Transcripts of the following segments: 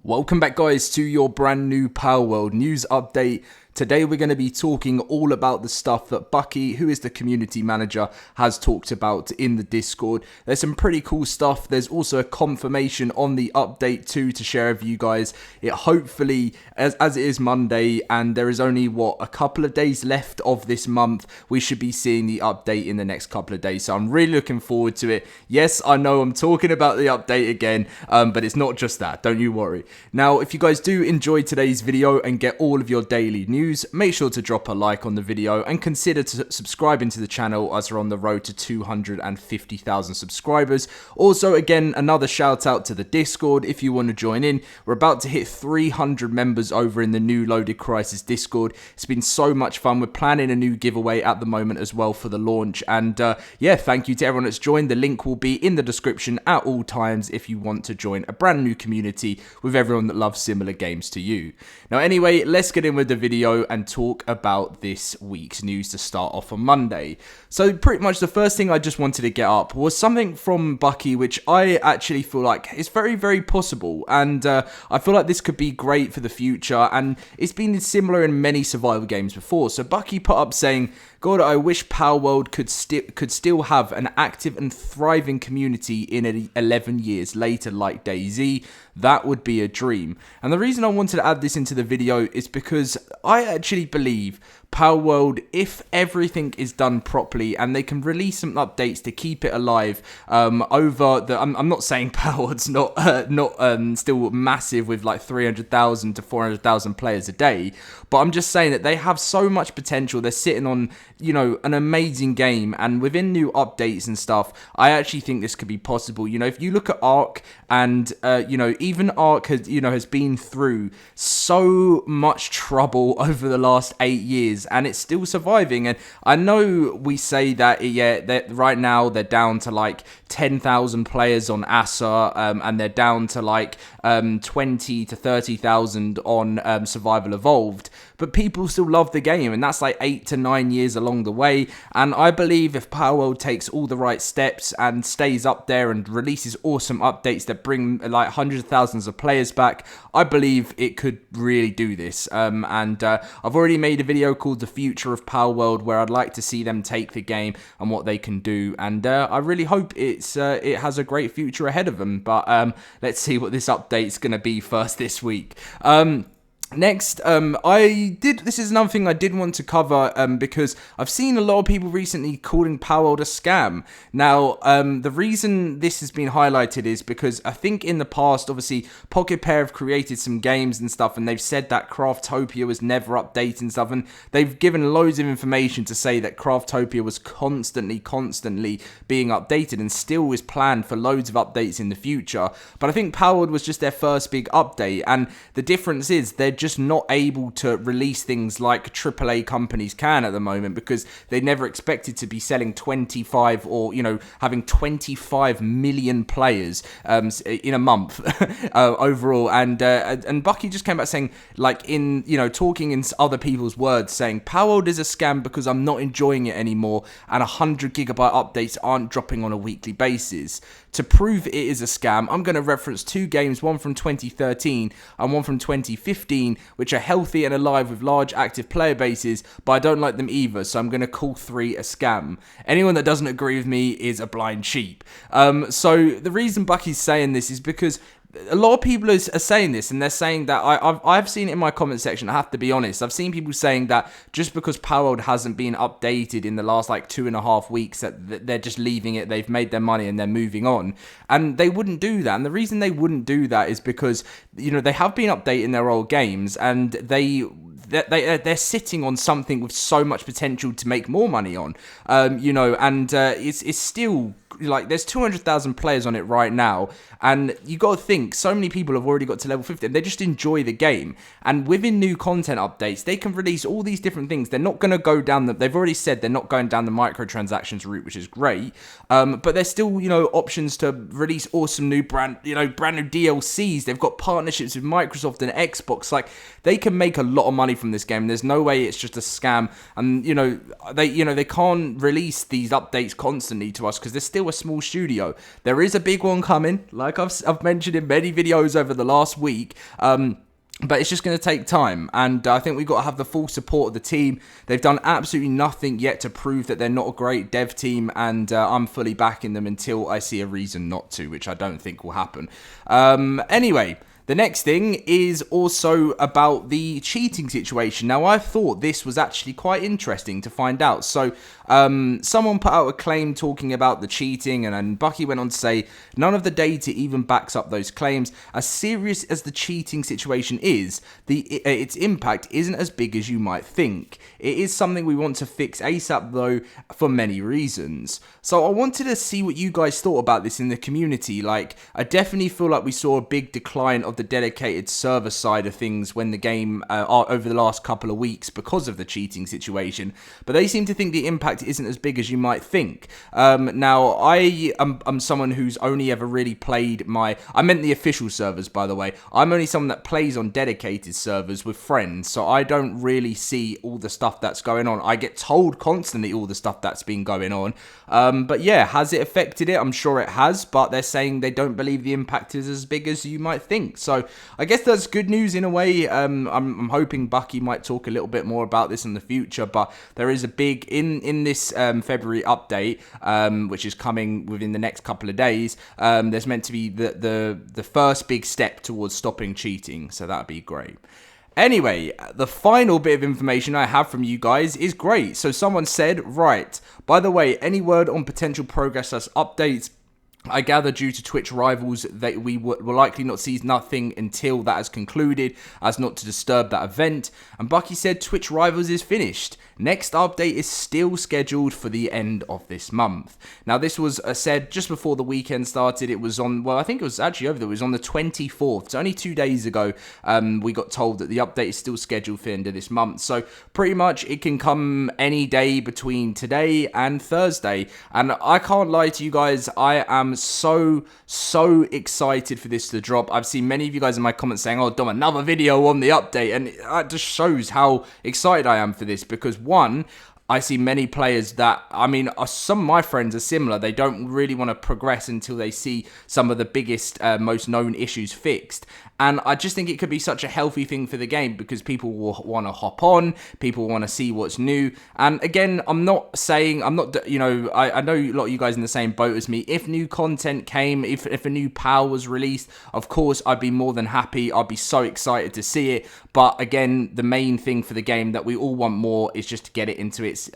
Welcome back, guys, to your brand new Palworld news update. Today we're going to be talking all about the stuff that Bucky, who is the community manager, has talked about in the Discord. There's some pretty cool stuff. There's also a confirmation on the update too to share with you guys. It hopefully, as it is Monday and there is only, a couple of days left of this month, we should be seeing the update in the next couple of days. So I'm really looking forward to it. Yes, I know I'm talking about the update again, but it's not just that. Don't you worry. Now, if you guys do enjoy today's video and get all of your daily news, make sure to drop a like on the video and consider subscribing to the channel as we're on the road to 250,000 subscribers. Also, again, another shout out to the Discord if you want to join in. We're about to hit 300 members over in the new Loaded Crisis Discord. It's been so much fun. We're planning a new giveaway at the moment as well for the launch. And yeah, thank you to everyone that's joined. The link will be in the description at all times if you want to join a brand new community with everyone that loves similar games to you. Now, anyway, let's get in with the video and talk about this week's news to start off on Monday. So pretty much the first thing I just wanted to get up was something from Bucky, which I actually feel like is very, very possible. And I feel like this could be great for the future. And it's been similar in many survival games before. So Bucky put up saying, "God, I wish Palworld could still have an active and thriving community in 11 years later like DayZ. That would be a dream." And the reason I wanted to add this into the video is because I actually believe Palworld, if everything is done properly and they can release some updates to keep it alive over the... I'm not saying Palworld's not still massive with like 300,000 to 400,000 players a day, but I'm just saying that they have so much potential. They're sitting on, you know, an amazing game, and within new updates and stuff, I actually think this could be possible. You know, if you look at Ark, and you know, even Ark has been through so much trouble over the last 8 years, and it's still surviving. And I know we say that, yeah, that right now they're down to like 10,000 players on Asa, and they're down to like 20 to 30,000 on Survival Evolved, but people still love the game, and that's like 8 to 9 years along the way. And I believe if Palworld takes all the right steps and stays up there and releases awesome updates that bring like hundreds of thousands of players back, I believe it could really do this. And I've already made a video called The Future of Palworld, where I'd like to see them take the game and what they can do, and I really hope it has a great future ahead of them. But let's see what this update's going to be first this week. Next, this is another thing I did want to cover, because I've seen a lot of people recently calling Palworld a scam. Now, the reason this has been highlighted is because I think in the past, obviously, Pocket Pair have created some games and stuff, and they've said that Craftopia was never updated and stuff, and they've given loads of information to say that Craftopia was constantly being updated and still is planned for loads of updates in the future. But I think Palworld was just their first big update, and the difference is they're just not able to release things like AAA companies can at the moment, because they never expected to be selling 25 or, you know, having 25 million players in a month overall. And Bucky just came back saying, like, in, you know, talking in other people's words, saying Palworld is a scam because I'm not enjoying it anymore, and 100 gigabyte updates aren't dropping on a weekly basis. To prove it is a scam, I'm going to reference two games, one from 2013 and one from 2015, which are healthy and alive with large active player bases, but I don't like them either, so I'm going to call 3 a scam. Anyone that doesn't agree with me is a blind sheep. So the reason Bucky's saying this is because a lot of people are saying this, and they're saying that I've seen it in my comment section. I have to be honest. I've seen people saying that just because Palworld hasn't been updated in the last like 2.5 weeks, that they're just leaving it. They've made their money and they're moving on, and they wouldn't do that. And the reason they wouldn't do that is because, you know, they have been updating their old games, and they're sitting on something with so much potential to make more money on, you know, and it's still, like, there's 200,000 players on it right now, and you got to think so many people have already got to level 50 and they just enjoy the game. And within new content updates, they can release all these different things. They're not going to go down they've already said they're not going down the microtransactions route, which is great, but there's still, you know, options to release awesome new brand new DLCs. They've got partnerships with Microsoft and Xbox. Like, they can make a lot of money from this game. There's no way it's just a scam. And they can't release these updates constantly to us because they're still a small studio. There is a big one coming, like I've mentioned in many videos over the last week. But it's just going to take time, and I think we've got to have the full support of the team. They've done absolutely nothing yet to prove that they're not a great dev team, and I'm fully backing them until I see a reason not to, which I don't think will happen. Anyway, the next thing is also about the cheating situation. Now, I thought this was actually quite interesting to find out. So, someone put out a claim talking about the cheating, and Bucky went on to say, none of the data even backs up those claims. As serious as the cheating situation is, its impact isn't as big as you might think. It is something we want to fix ASAP, though, for many reasons. So, I wanted to see what you guys thought about this in the community. Like, I definitely feel like we saw a big decline of the dedicated server side of things when the game over the last couple of weeks because of the cheating situation, but they seem to think the impact isn't as big as you might think. Now, I am someone who's only ever really played I meant the official servers, by the way. I'm only someone that plays on dedicated servers with friends, so I don't really see all the stuff that's going on. I get told constantly all the stuff that's been going on, but yeah, has it affected it? I'm sure it has, but they're saying they don't believe the impact is as big as you might think. So I guess that's good news in a way. I'm hoping Bucky might talk a little bit more about this in the future, but there is a big, in this February update, which is coming within the next couple of days, there's meant to be the first big step towards stopping cheating, so that'd be great. Anyway, the final bit of information I have from you guys is great. So someone said, right, by the way, any word on potential progress as updates? I gather due to Twitch rivals that we will likely not see nothing until that has concluded, as not to disturb that event. And Bucky said Twitch rivals is finished. Next update is still scheduled for the end of this month. Now, this was said just before the weekend started. It was on, well, I think it was actually over there. It was on the 24th. So only 2 days ago, we got told that the update is still scheduled for the end of this month. So pretty much it can come any day between today and Thursday. And I can't lie to you guys, I am so excited for this to drop. I've seen many of you guys in my comments saying, oh, Dom, another video on the update, and it just shows how excited I am for this, because one, I see many players that, I mean, some of my friends are similar. They don't really want to progress until they see some of the biggest, most known issues fixed. And I just think it could be such a healthy thing for the game, because people will want to hop on, people want to see what's new. And again, I know a lot of you guys in the same boat as me. If new content came, if a new PAL was released, of course, I'd be more than happy. I'd be so excited to see it. But again, the main thing for the game that we all want more is just to get it into its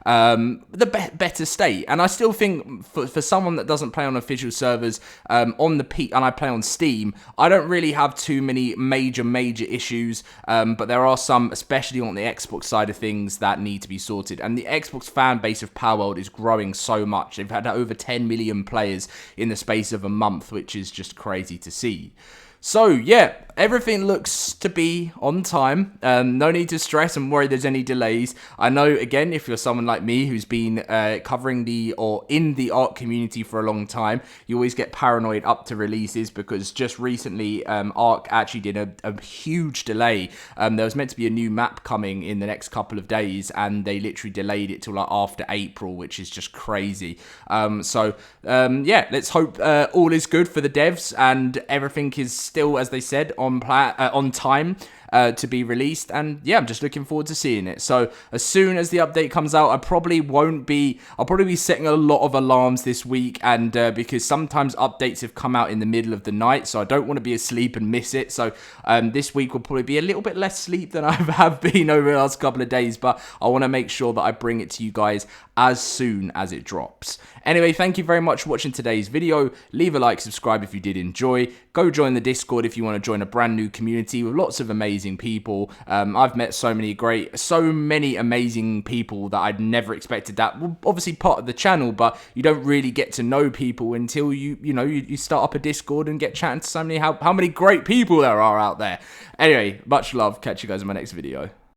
better state. And I still think for someone that doesn't play on official servers, on the peak, and I play on Steam, I don't really have too many major issues, but there are some, especially on the Xbox side of things, that need to be sorted. And the Xbox fan base of Palworld is growing so much. They've had over 10 million players in the space of a month, which is just crazy to see. So, yeah, everything looks to be on time. No need to stress and worry there's any delays. I know, again, if you're someone like me who's been covering in the art community for a long time, you always get paranoid up to releases, because just recently, Ark actually did a huge delay. There was meant to be a new map coming in the next couple of days, and they literally delayed it till like after April, which is just crazy. Yeah, let's hope all is good for the devs and everything is still, as they said, on time to be released. And yeah, I'm just looking forward to seeing it. So as soon as the update comes out, I'll probably be setting a lot of alarms this week, and because sometimes updates have come out in the middle of the night, so I don't want to be asleep and miss it. So this week will probably be a little bit less sleep than I have been over the last couple of days, but I want to make sure that I bring it to you guys as soon as it drops. Anyway, thank you very much for watching today's video. Leave a like, subscribe if you did enjoy. Go join the Discord if you want to join a brand new community with lots of amazing people. I've met so many amazing people that I'd never expected that. Well, obviously part of the channel, but you don't really get to know people until you start up a Discord and get chatting to how many great people there are out there. Anyway, much love. Catch you guys in my next video.